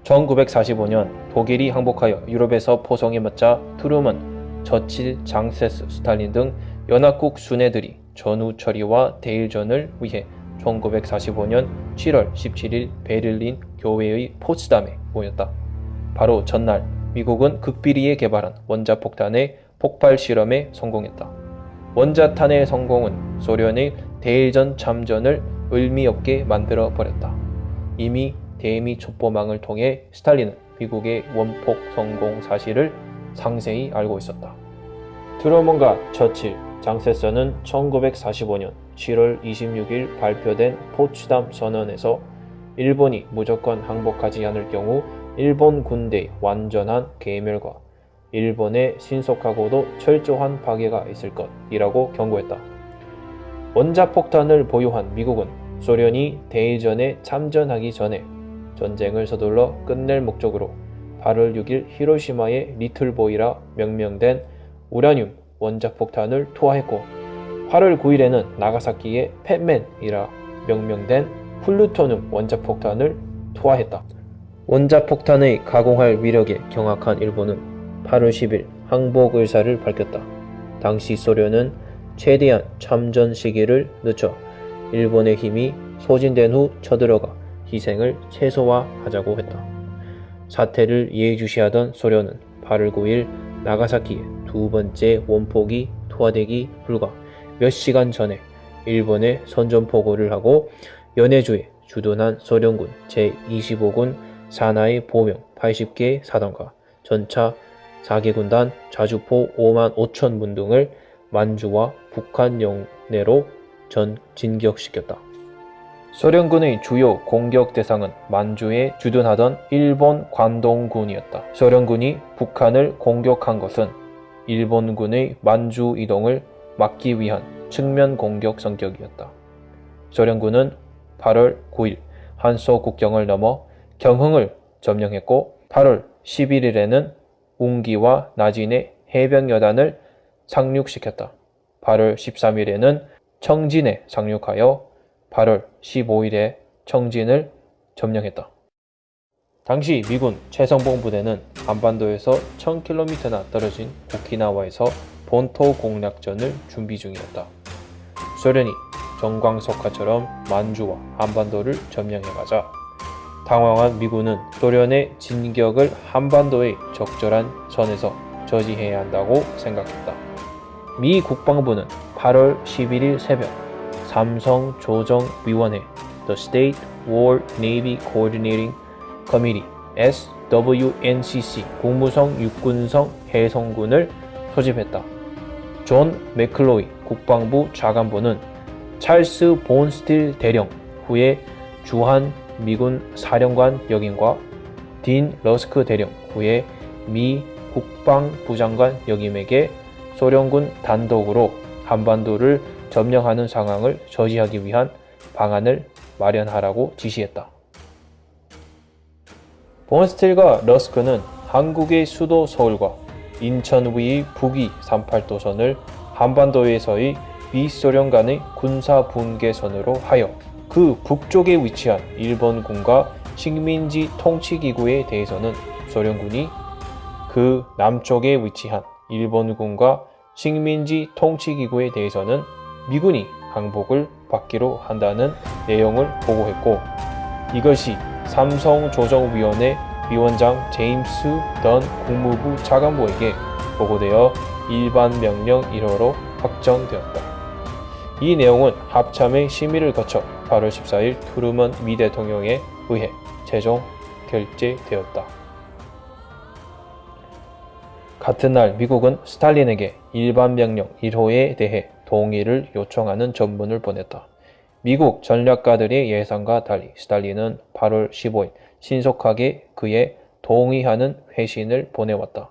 1945년 독일이 항복하여 유럽에서 포성에 맞자 트루먼, 처칠, 장세스, 스탈린 등 연합국 순회들이 전후 처리와 대일전을 위해 1945년 7월 17일 베를린 교회의 포츠담에 모였다. 바로 전날 미국은 극비리에 개발한 원자폭탄의 폭발 실험에 성공했다. 원자탄의 성공은 소련의 대일전 참전을 의미 없게 만들어 버렸다. 이미 대미 첩보망을 통해 스탈린은 미국의 원폭 성공 사실을 상세히 알고 있었다. 트루먼과 처칠, 장세스는 1945년 7월 26일 발표된 포츠담 선언에서 일본이 무조건 항복하지 않을 경우 일본 군대의 완전한 괴멸과 일본의 신속하고도 철저한 파괴가 있을 것이라고 경고했다. 원자폭탄을 보유한 미국은 소련이 대일전에 참전하기 전에 전쟁을 서둘러 끝낼 목적으로 8월 6일 히로시마의 리틀보이라 명명된 우라늄 원자폭탄을 투하했고 8월 9일에는 나가사키의 팻맨이라 명명된 플루토늄 원자폭탄을 투하했다. 원자폭탄의 가공할 위력에 경악한 일본은 8월 10일 항복 의사를 밝혔다. 당시 소련은 최대한 참전 시기를 늦춰 일본의 힘이 소진된 후 쳐들어가 희생을 최소화하자고 했다. 사태를 예의주시하던 소련은 8월 9일 나가사키에 두 번째 원폭이 투하되기 불과 몇 시간 전에 일본에 선전포고를 하고 연해주에 주둔한 소련군 제25군 사나이 보명 80개 사단과 전차 4개 군단 자주포 5만 5천 문 등을 만주와 북한 영내로 진격시켰다. 소련군의 주요 공격 대상은 만주에 주둔하던 일본 관동군이었다. 소련군이 북한을 공격한 것은 일본군의 만주 이동을 막기 위한 측면 공격 성격이었다. 소련군은 8월 9일 한소 국경을 넘어 경흥을 점령했고 8월 11일에는 웅기와 나진의 해병여단을 상륙시켰다. 8월 13일에는 청진에 상륙하여 8월 15일에 청진을 점령했다. 당시 미군 최성봉 부대는 한반도에서 1000km나 떨어진 오키나와에서 본토 공략전을 준비 중이었다. 소련이 정광석화처럼 만주와 한반도를 점령해가자 당황한 미군은 소련의 진격을 한반도의 적절한 선에서 저지해야 한다고 생각했다. 미 국방부는 8월 11일 새벽 삼성조정위원회 The State War Navy Coordinating Committee SWNCC 국무성 육군성 해성군을 소집했다. 존 맥클로이 국방부 차관보는 찰스 본스틸 대령 후에 주한 미군 사령관 역임과 딘 러스크 대령 후에 미 국방부 장관 역임에게 소련군 단독으로 한반도를 점령하는 상황을 저지하기 위한 방안을 마련하라고 지시했다. 본스틸과 러스크는 한국의 수도 서울과 인천 위의 북위 38도선을 한반도에서의 미소련 간의 군사 분계선으로 하여 그 북쪽에 위치한 일본군과 식민지 통치기구에 대해서는 소련군이 그 남쪽에 위치한 일본군과 식민지 통치기구에 대해서는 미군이 항복을 받기로 한다는 내용을 보고했고 이것이 삼성조정위원회 위원장 제임스 던 국무부 차관보에게 보고되어 일반 명령 1호로 확정되었다. 이 내용은 합참의 심의를 거쳐 8월 14일 트루먼 미 대통령에 의해 최종 결재되었다. 같은 날 미국은 스탈린에게 일반 명령 1호에 대해 동의를 요청하는 전문을 보냈다. 미국 전략가들의 예상과 달리 스탈린은 8월 15일 신속하게 그에 동의하는 회신을 보내왔다.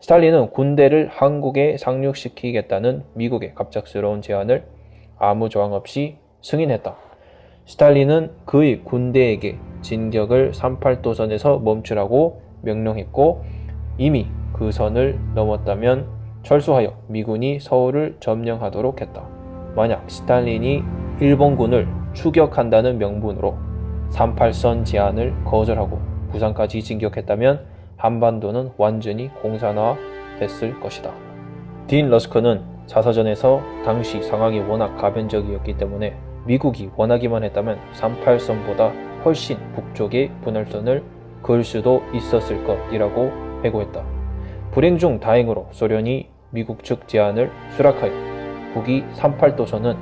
스탈린은 군대를 한국에 상륙시키겠다는 미국의 갑작스러운 제안을 아무 조항 없이 승인했다. 스탈린은 그의 군대에게 진격을 38도선에서 멈추라고 명령했고 이미 그 선을 넘었다면 철수하여 미군이 서울을 점령하도록 했다. 만약 스탈린이 일본군을 추격한다는 명분으로 38선 제안을 거절하고 부산까지 진격했다면 한반도는 완전히 공산화됐을 것이다. 딘 러스커는 자서전에서 당시 상황이 워낙 가변적이었기 때문에 미국이 원하기만 했다면 38선보다 훨씬 북쪽의 분할선을 그을 수도 있었을 것이라고 회고했다. 불행 중 다행으로 소련이 미국 측 제안을 수락하여 북이 38도선은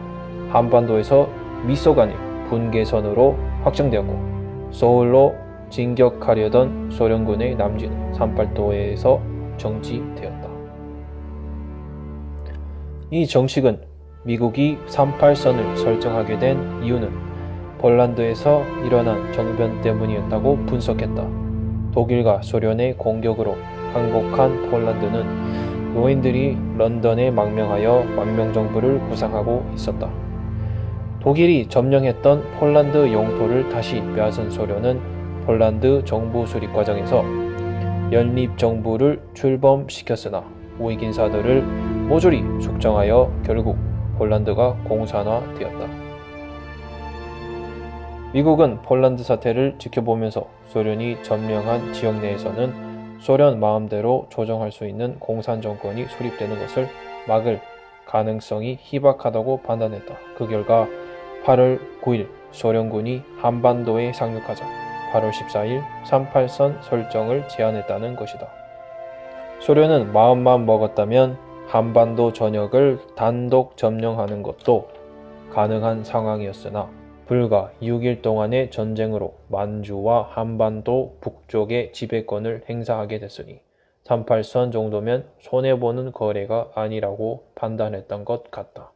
한반도에서 미소 간의 분계선으로 확정되었고 서울로 진격하려던 소련군의 남진은 38도에서 정지되었다. 이 정식은 미국이 38선을 설정하게 된 이유는 폴란드에서 일어난 정변 때문이었다고 분석했다. 독일과 소련의 공격으로 항복한 폴란드는 노인들이 런던에 망명하여 망명정부를 구상하고 있었다. 독일이 점령했던 폴란드 영토를 다시 빼앗은 소련은 폴란드 정부 수립 과정에서 연립정부를 출범시켰으나 우익 인사들을 모조리 숙청하여 결국 폴란드가 공산화되었다. 미국은 폴란드 사태를 지켜보면서 소련이 점령한 지역 내에서는 소련 마음대로 조정할 수 있는 공산 정권이 수립되는 것을 막을 가능성이 희박하다고 판단했다. 그 결과 8월 9일 소련군이 한반도에 상륙하자 8월 14일 38선 설정을 제안했다는 것이다. 소련은 마음만 먹었다면 한반도 전역을 단독 점령하는 것도 가능한 상황이었으나 불과 6일 동안의 전쟁으로 만주와 한반도 북쪽의 지배권을 행사하게 됐으니 38선 정도면 손해보는 거래가 아니라고 판단했던 것 같다.